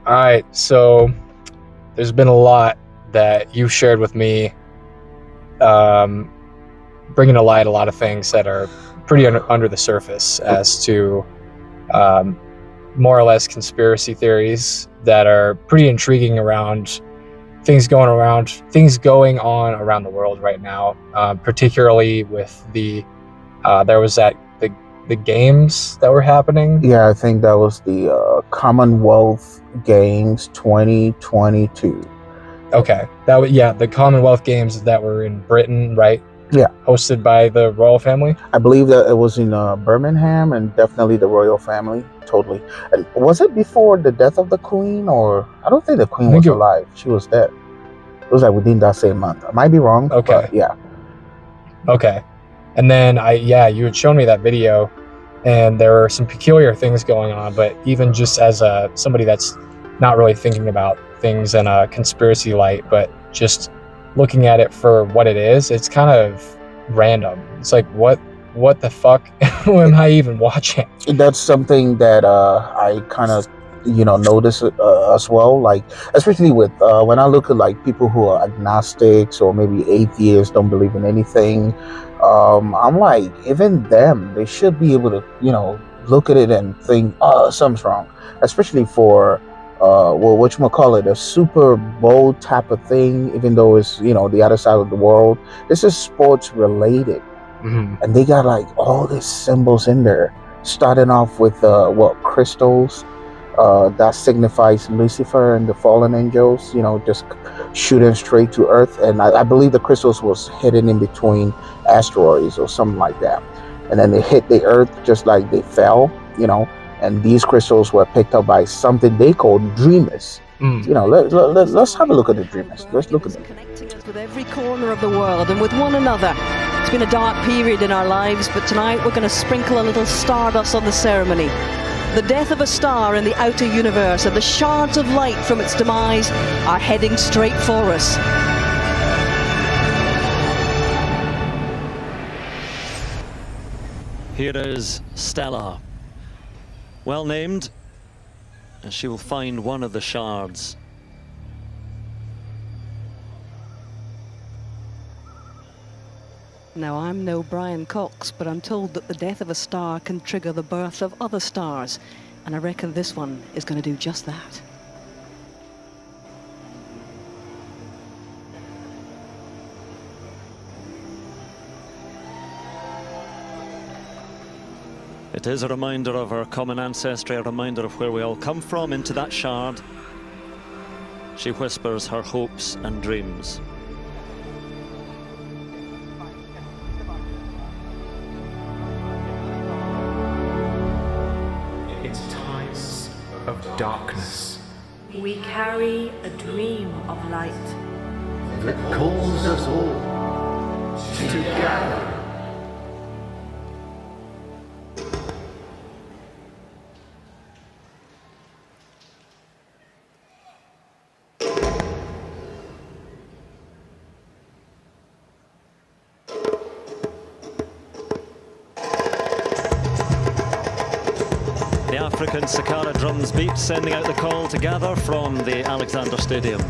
All right, so there's been a lot that you've shared with me, um, bringing to light a lot of things that are pretty under the surface as to um, more or less conspiracy theories that are pretty intriguing around things going on around the world right now, particularly with there was the games that were happening. Yeah, I think that was the Commonwealth Games 2022. Okay, the Commonwealth Games that were in Britain, right? Yeah, hosted by the royal family. I believe that it was in Birmingham, and definitely the royal family. Totally. And was it before the death of the Queen, or I don't think the Queen was alive. She was dead. It was like within that same month. I might be wrong. Okay. But yeah. Okay. And then you had shown me that video, and there were some peculiar things going on. But even just as somebody that's not really thinking about things in a conspiracy light, but just looking at it for what it is, it's kind of random. It's like, what the fuck am I even watching? That's something that I kind of notice as well, like especially with when I look at like people who are agnostics or maybe atheists, don't believe in anything. I'm like, even them, they should be able to look at it and think, oh, something's wrong, especially for whatchamacallit, a Super Bowl type of thing, even though it's the other side of the world. This is sports related. Mm-hmm. And they got like all these symbols in there, starting off with crystals that signifies Lucifer and the fallen angels, just shooting straight to earth. And I believe the crystals was hidden in between asteroids or something like that, and then they hit the earth just like they fell, and these crystals were picked up by something they call dreamers. Let's have a look at the dreamers. Let's look at them. Connecting us with every corner of the world and with one another. It's been a dark period in our lives, but tonight we're going to sprinkle a little stardust on the ceremony. The death of a star in the outer universe and the shards of light from its demise are heading straight for us. Here is Stella. Well named, and she will find one of the shards. Now, I'm no Brian Cox, but I'm told that the death of a star can trigger the birth of other stars, and I reckon this one is going to do just that. It is a reminder of our common ancestry, a reminder of where we all come from. Into that shard, she whispers her hopes and dreams. It's times of darkness. We carry a dream of light that calls us all together. The African Sakara drums beat, sending out the call to gather from the Alexander Stadium.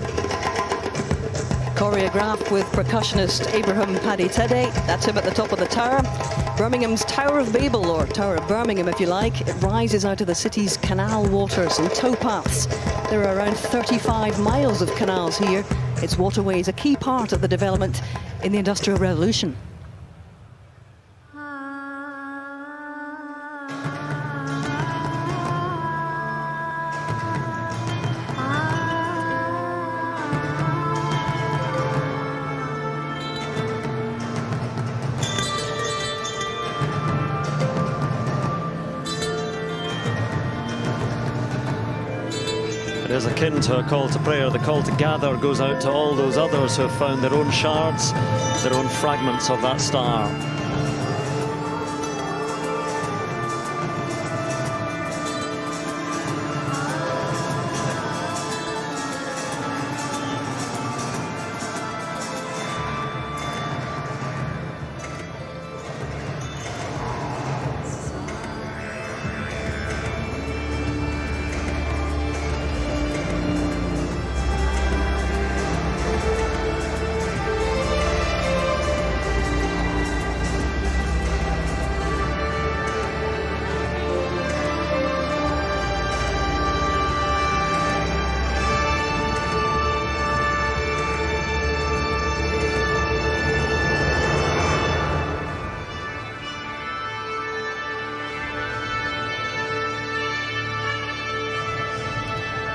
Choreographed with percussionist Abraham Paddy Teddy, that's him at the top of the tower. Birmingham's Tower of Babel, or Tower of Birmingham if you like, it rises out of the city's canal waters and towpaths. There are around 35 miles of canals here. Its waterways a key part of the development in the Industrial Revolution. It is akin to a call to prayer. The call to gather goes out to all those others who have found their own shards, their own fragments of that star.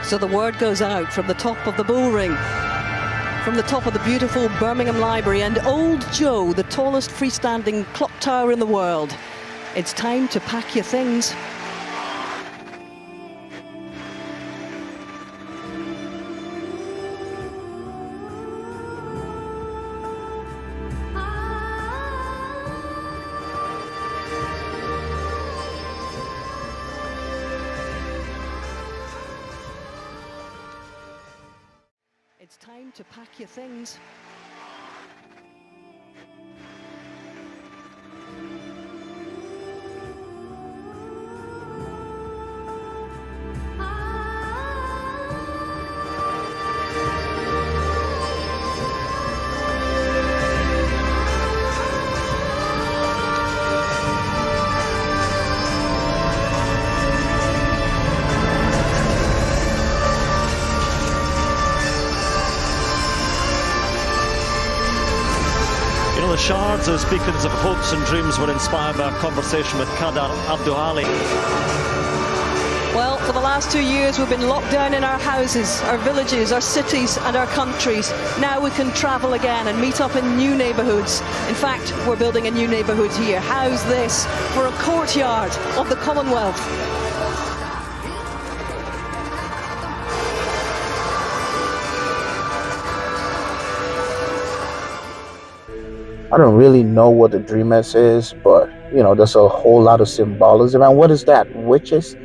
So the word goes out from the top of the bull ring, from the top of the beautiful Birmingham Library, and Old Joe, the tallest freestanding clock tower in the world. It's time to pack your things. It's time to pack your things. The shards as beacons of hopes and dreams were inspired by a conversation with Qadar Abdul Ali. Well, for the last 2 years we've been locked down in our houses, our villages, our cities and our countries. Now we can travel again and meet up in new neighbourhoods. In fact, we're building a new neighbourhood here. How's this for a courtyard of the Commonwealth? I don't really know what the Dreamers is, but you know, there's a whole lot of symbolism. And what is that? Witches?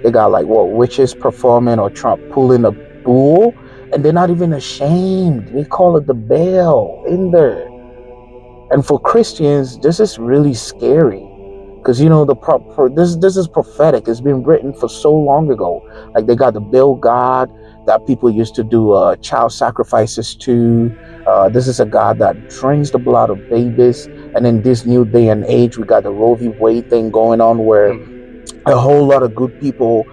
They got like what, witches performing or Trump pulling a bull, and they're not even ashamed. They call it the bell in there. And for Christians, this is really scary because you know this is prophetic. It's been written for so long ago. Like they got the Bill God that people used to do child sacrifices to. This is a God that drinks the blood of babies. And in this new day and age, we got the Roe v. Wade thing going on where a whole lot of good people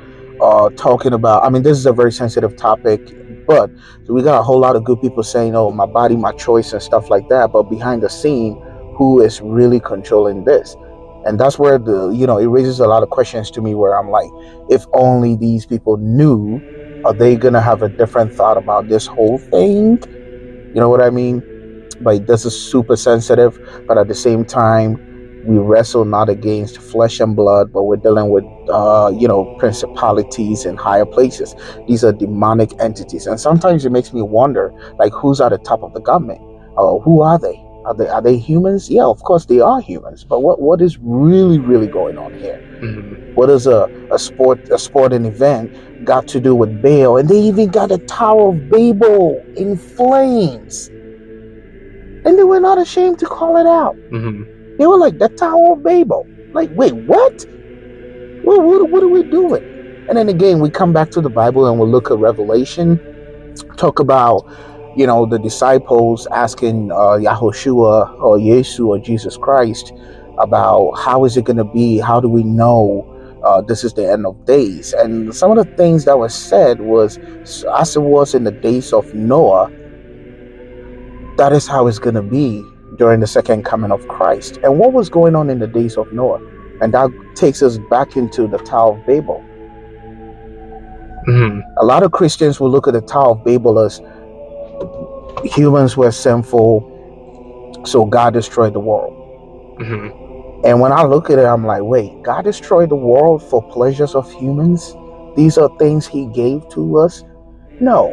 talking about, I mean, this is a very sensitive topic, but we got a whole lot of good people saying, oh, my body, my choice and stuff like that. But behind the scene, who is really controlling this? And that's where it raises a lot of questions to me where I'm like, if only these people knew, are they going to have a different thought about this whole thing? You know what I mean? Like, this is super sensitive, but at the same time, we wrestle not against flesh and blood, but we're dealing with, principalities in higher places. These are demonic entities. And sometimes it makes me wonder, like, who's at the top of the government? Who are they? Are they humans? Yeah, of course they are humans. But what is really, really going on here? Mm-hmm. What does a sporting event got to do with Baal? And they even got a Tower of Babel in flames. And they were not ashamed to call it out. Mm-hmm. They were like, the Tower of Babel. Like, wait, what? What are we doing? And then again, we come back to the Bible and we'll look at Revelation, talk about, the disciples asking Yahushua or Yesu or Jesus Christ about how is it going to be? How do we know this is the end of days? And some of the things that was said was, as it was in the days of Noah, that is how it's going to be during the second coming of Christ. And what was going on in the days of Noah? And that takes us back into the Tower of Babel. Mm-hmm. A lot of Christians will look at the Tower of Babel as humans were sinful, so God destroyed the world. Mm-hmm. And when I look at it, I'm like, wait, God destroyed the world for pleasures of humans? These are things he gave to us? No,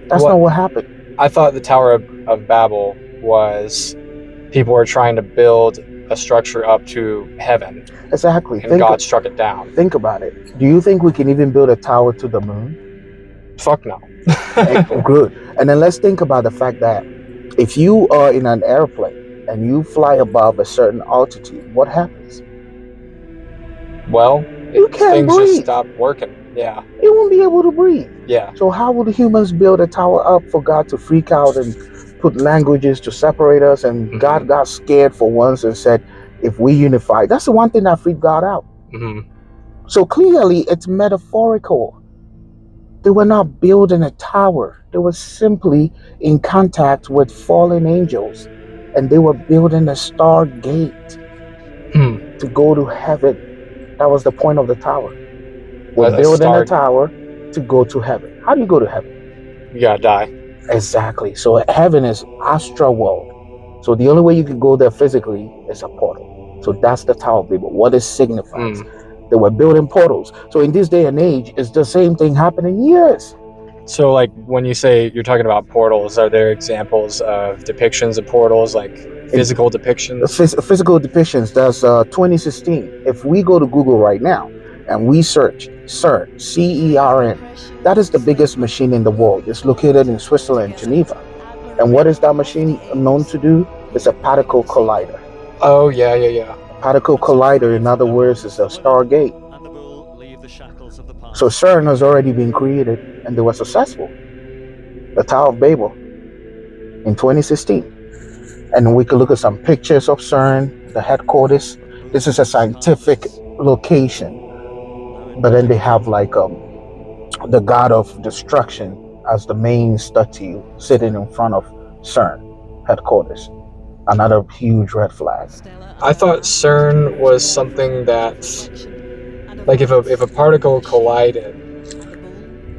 that's not what happened. I thought the Tower of Babel was people were trying to build a structure up to heaven. Exactly. And God struck it down. Think about it. Do you think we can even build a tower to the moon? Fuck no. Good. And then let's think about the fact that if you are in an airplane and you fly above a certain altitude, what happens? Well, you can't things breathe. Just stop working. Yeah. You won't be able to breathe. Yeah. So how would humans build a tower up for God to freak out and put languages to separate us? And Mm-hmm. God got scared for once and said, if we unify, that's the one thing that freaked God out. Mm-hmm. So clearly it's metaphorical. They were not building a tower. They were simply in contact with fallen angels. And they were building a stargate to go to heaven. That was the point of the tower. We're building a tower to go to heaven. How do you go to heaven? You gotta die. Exactly. So heaven is astral world. So the only way you can go there physically is a portal. So that's the Tower of Babel. What it signifies. They were building portals. So in this day and age, it's the same thing happening. Yes. So, like, when you say you're talking about portals, are there examples of depictions of portals, like physical depictions? Physical depictions. That's 2016. If we go to Google right now and we search CERN, CERN, that is the biggest machine in the world. It's located in Switzerland, Geneva. And what is that machine known to do? It's a particle collider. Oh, yeah. Particle collider, in other words, is a stargate. So CERN has already been created and they were successful. The Tower of Babel in 2016. And we could look at some pictures of CERN, the headquarters. This is a scientific location. But then they have like the god of destruction as the main statue sitting in front of CERN headquarters. Another huge red flag. I thought CERN was something that, like, if a particle collided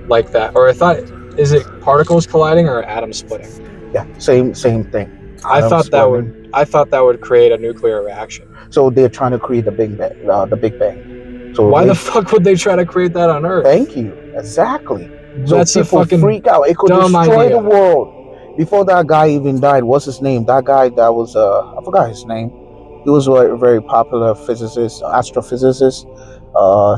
like that, or I thought, is it particles colliding or atoms splitting? Yeah, same thing. I thought that would create a nuclear reaction. So they're trying to create the Big Bang. So why the fuck would they try to create that on Earth? Thank you. Exactly. So That's people a fucking freak out. It could dumb destroy idea. the world. Before that guy even died, what's his name? That guy that was I forgot his name. He was a very popular physicist, astrophysicist.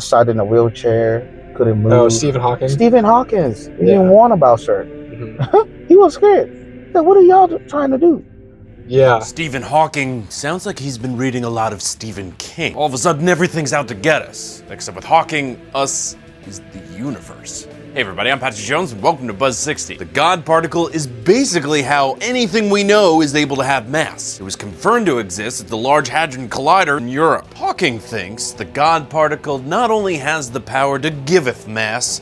Sat in a wheelchair, couldn't move. Oh, Stephen Hawking. Stephen Hawking. He didn't warn about CERN. Mm-hmm. He was scared. He said, what are y'all trying to do? Yeah. Stephen Hawking sounds like he's been reading a lot of Stephen King. All of a sudden, everything's out to get us. Except with Hawking, us is the universe. Hey everybody, I'm Patrick Jones and welcome to Buzz 60. The God particle is basically how anything we know is able to have mass. It was confirmed to exist at the Large Hadron Collider in Europe. Hawking thinks the God particle not only has the power to giveth mass,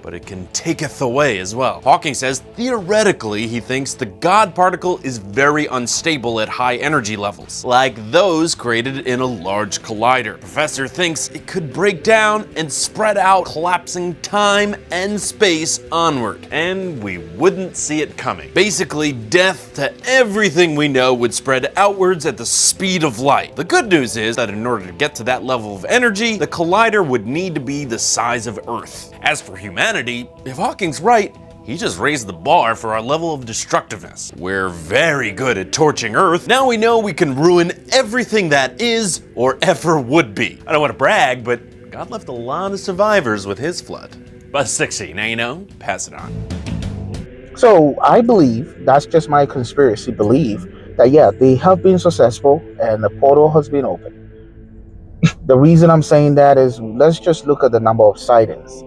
but it can taketh away as well. Hawking says theoretically he thinks the God particle is very unstable at high energy levels, like those created in a large collider. Professor thinks it could break down and spread out, collapsing time and space onward, and we wouldn't see it coming. Basically, death to everything we know would spread outwards at the speed of light. The good news is that in order to get to that level of energy, the collider would need to be the size of Earth. As for humanity, if Hawking's right, he just raised the bar for our level of destructiveness. We're very good at torching Earth. Now we know we can ruin everything that is or ever would be. I don't want to brag, but God left a lot of survivors with his flood. Buzz 60, now you know, pass it on. So I believe, that's just my conspiracy belief, that yeah, they have been successful and the portal has been opened. The reason I'm saying that is, let's just look at the number of sightings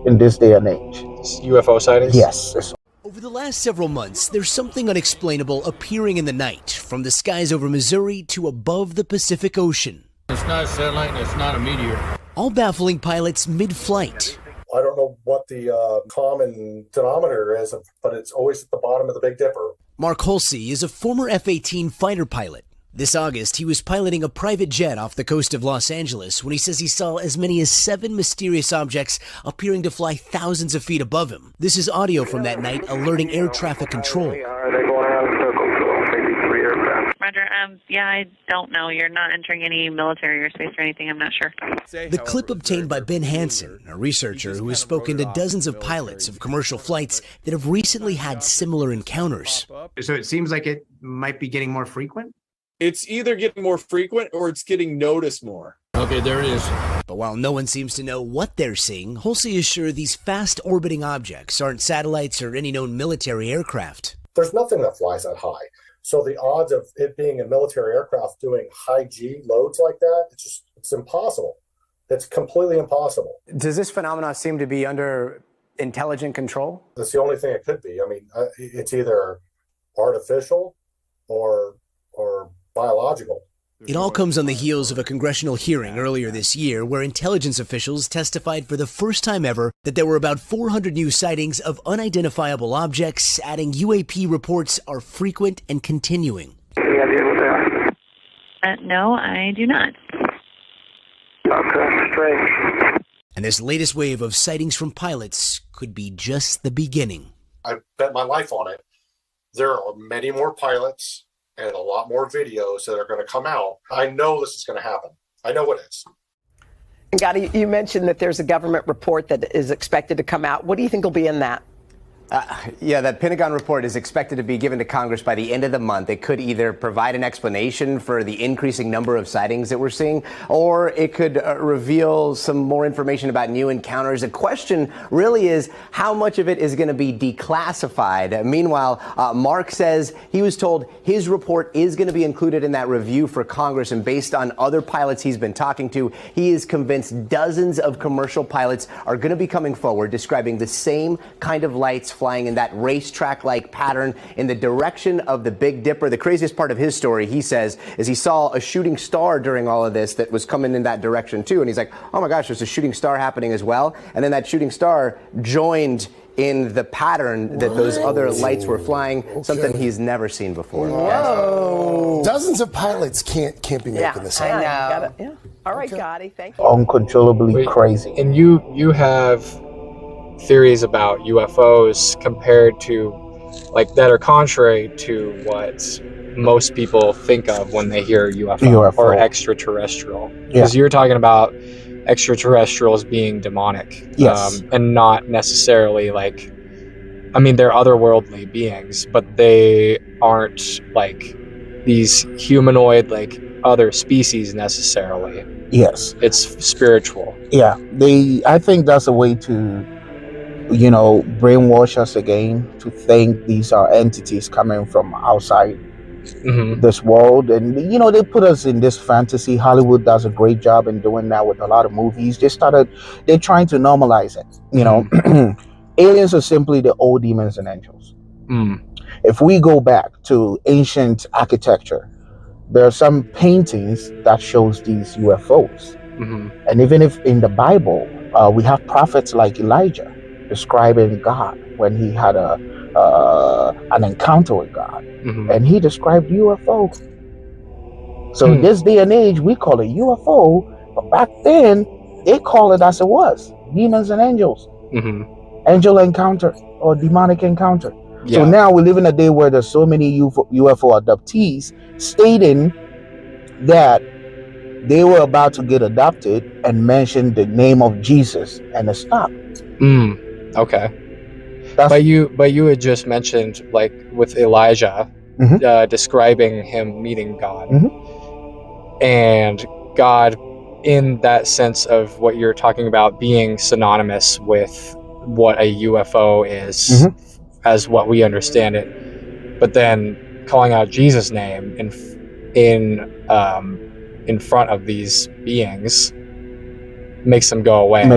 in this day and age. UFO sightings? Yes. Over the last several months, there's something unexplainable appearing in the night, from the skies over Missouri to above the Pacific Ocean. It's not a satellite and it's not a meteor. All baffling pilots mid-flight. I don't know what the common denominator is, but it's always at the bottom of the Big Dipper. Mark Holsey is a former F-18 fighter pilot. This August, he was piloting a private jet off the coast of Los Angeles when he says he saw as many as 7 mysterious objects appearing to fly thousands of feet above him. This is audio from that night alerting air traffic control. They going around in circles, so maybe 3 aircraft. Roger, yeah, I don't know. You're not entering any military airspace or anything, I'm not sure. The clip obtained by Ben Hansen, a researcher who has spoken to dozens of pilots of commercial flights that have recently had similar encounters. So it seems like it might be getting more frequent? It's either getting more frequent or it's getting noticed more. Okay, there it is. But while no one seems to know what they're seeing, Holsey is sure these fast-orbiting objects aren't satellites or any known military aircraft. There's nothing that flies that high. So the odds of it being a military aircraft doing high G loads like that, it's impossible. It's completely impossible. Does this phenomenon seem to be under intelligent control? That's the only thing it could be. I mean, it's either artificial or biological. It all comes on the heels of a congressional hearing earlier this year where intelligence officials testified for the first time ever that there were about 400 new sightings of unidentifiable objects, adding UAP reports are frequent and continuing. Any idea what they are? No, I do not. Okay, strange. And this latest wave of sightings from pilots could be just the beginning. I bet my life on it. There are many more pilots and a lot more videos that are going to come out. I know this is going to happen. I know it is. And Gotti, you mentioned that there's a government report that is expected to come out. What do you think will be in that? Yeah, that Pentagon report is expected to be given to Congress by the end of the month. It could either provide an explanation for the increasing number of sightings that we're seeing, or it could reveal some more information about new encounters. The question really is how much of it is going to be declassified. Meanwhile, Mark says he was told his report is going to be included in that review for Congress, and based on other pilots he's been talking to, he is convinced dozens of commercial pilots are going to be coming forward describing the same kind of lights flying in that racetrack-like pattern in the direction of the Big Dipper. The craziest part of his story, he says, is he saw a shooting star during all of this that was coming in that direction too. And he's like, oh my gosh, there's a shooting star happening as well. And then that shooting star joined in the pattern that those other lights were flying, something he's never seen before. Whoa. Dozens of pilots can't be making this I happen. know. Yeah. All right, Gotti, thank you. Uncontrollably crazy. And you have theories about UFOs compared to, like, that are contrary to what most people think of when they hear UFO. Or extraterrestrial. Because you're talking about extraterrestrials being demonic. Yes. And not necessarily like, I mean, they're otherworldly beings, but they aren't like these humanoid, like other species necessarily. Yes. It's spiritual. Yeah. I think that's a way to, brainwash us again to think these are entities coming from outside this world. And, they put us in this fantasy. Hollywood does a great job in doing that with a lot of movies. They're trying to normalize it. Aliens are simply the old demons and angels. If we go back to ancient architecture, there are some paintings that shows these UFOs. And even if in the Bible, we have prophets like Elijah describing God when he had an encounter with God, and he described UFO. So this day and age, we call it UFO, but back then they call it as it was: demons and angels, angel encounter or demonic encounter. So now we live in a day where there's so many UFO abductees stating that they were about to get adopted and mention the name of Jesus, and it stopped. Okay. But you had just mentioned, like, with Elijah, describing him meeting God. And God, in that sense of what you're talking about, being synonymous with what a UFO is, as what we understand it, but then calling out Jesus' name in front of these beings makes them go away.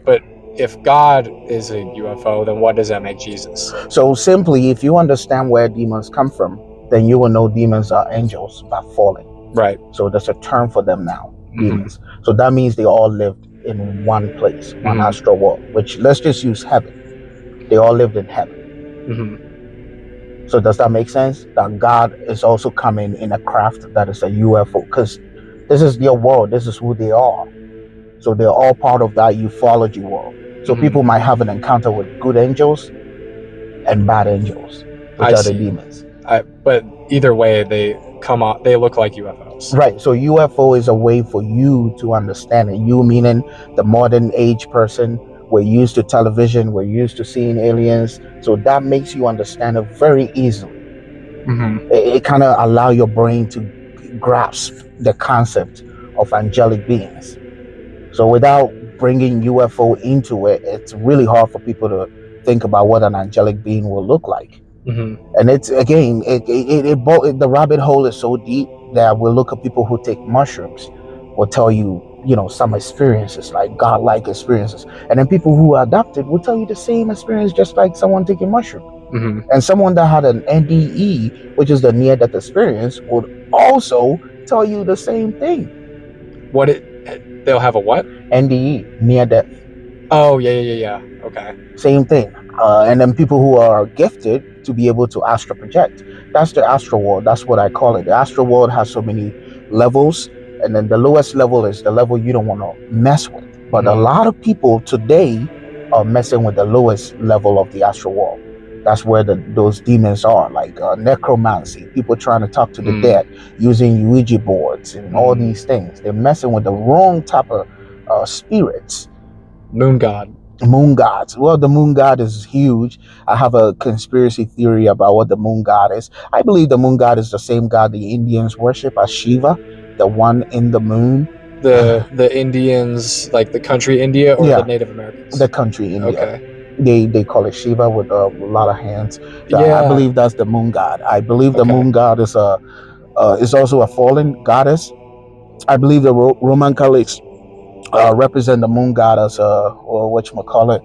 But if God is a UFO, then what does that make Jesus? So simply, if you understand where demons come from, then you will know demons are angels by falling. Right. So there's a term for them now, demons. So that means they all lived in one place, one astral world, which, let's just use heaven. They all lived in heaven. So does that make sense? That God is also coming in a craft that is a UFO, because this is their world. This is who they are. So they're all part of that ufology world. So people might have an encounter with good angels and bad angels, which are the demons. But either way, they look like UFOs. Right. So UFO is a way for you to understand it. You meaning the modern age person. We're used to television. We're used to seeing aliens. So that makes you understand it very easily. It kind of allows your brain to grasp the concept of angelic beings. So without bringing UFO into it, it's really hard for people to think about what an angelic being will look like. And it's, again, the rabbit hole is so deep that we'll look at people who take mushrooms will tell you, some experiences, like godlike experiences. And then people who are adopted will tell you the same experience, just like someone taking mushroom. And someone that had an NDE, which is the near-death experience, would also tell you the same thing. They'll have a what? NDE, near death. Oh, yeah. Okay. Same thing. And then people who are gifted to be able to astral project. That's the astral world. That's what I call it. The astral world has so many levels. And then the lowest level is the level you don't want to mess with. But a lot of people today are messing with the lowest level of the astral world. That's where those demons are, like necromancy, people trying to talk to the dead using Ouija boards and all these things. They're messing with the wrong type of spirits. Moon god. Moon gods. Well, the moon god is huge. I have a conspiracy theory about what the moon god is. I believe the moon god is the same god the Indians worship as Shiva, the one in the moon. The Indians, like the country India, or the Yeah, Native Americans? the country India. Okay. They call it Shiva with a lot of hands. So I Yeah. believe that's the moon god. I believe the Okay. moon god is also a fallen goddess. I believe the Roman Catholics represent the moon goddess, or whatchamacallit,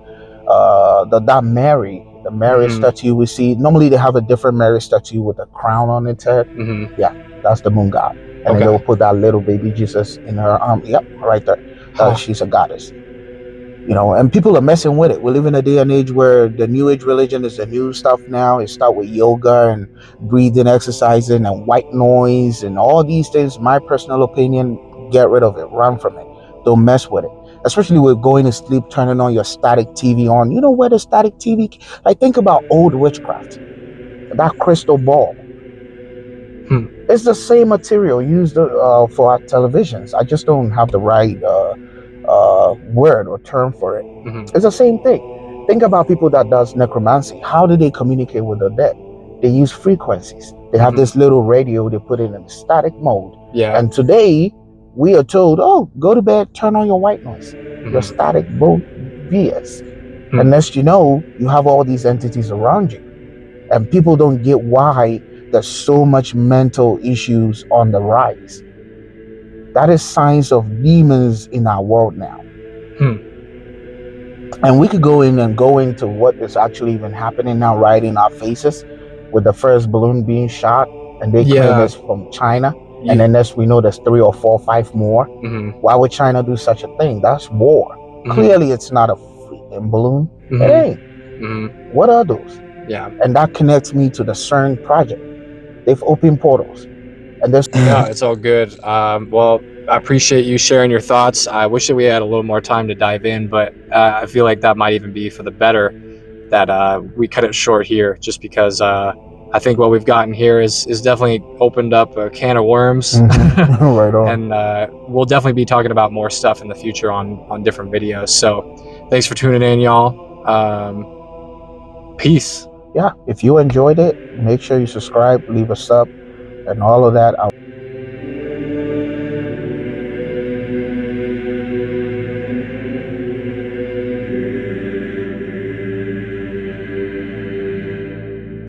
that Mary, the Mary statue we see. Normally they have a different Mary statue with a crown on its head. Yeah, that's the moon god. And then they'll put that little baby Jesus in her arm. Yep, right there. She's a goddess. You know, and people are messing with it. We live in a day and age where the new age religion is the new stuff now. It starts with yoga and breathing, exercising, and white noise and all these things. My personal opinion, get rid of it. Run from it. Don't mess with it. Especially with going to sleep, turning on your static TV on. You know where the static TV, like think about old witchcraft. That crystal ball. It's the same material used for our televisions. I just don't have the right word or term for it. It's the same thing. Think about people that does necromancy. How do they communicate with the dead? They use frequencies. They have this little radio, they put it in static mode. Yeah. And today we are told, oh, go to bed, turn on your white noise, your static mode BS. And next you know, you have all these entities around you. And people don't get why there's so much mental issues on the rise. That is signs of demons in our world now. And we could go into what is actually even happening now right in our faces, with the first balloon being shot, and they claim it's from China. And then next we know there's 3 or 4 or 5 more. Why would China do such a thing? That's war. Clearly it's not a freaking balloon. It ain't. What are those? Yeah. And that connects me to the CERN project. They've opened portals. And there's No, it's all good. Well, I appreciate you sharing your thoughts. I wish that we had a little more time to dive in, but I feel like that might even be for the better that we cut it short here, just because I think what we've gotten here is definitely opened up a can of worms. Right on. And we'll definitely be talking about more stuff in the future on different videos. So thanks for tuning in, y'all. Peace. Yeah, if you enjoyed it, make sure you subscribe, leave a sub, and all of that.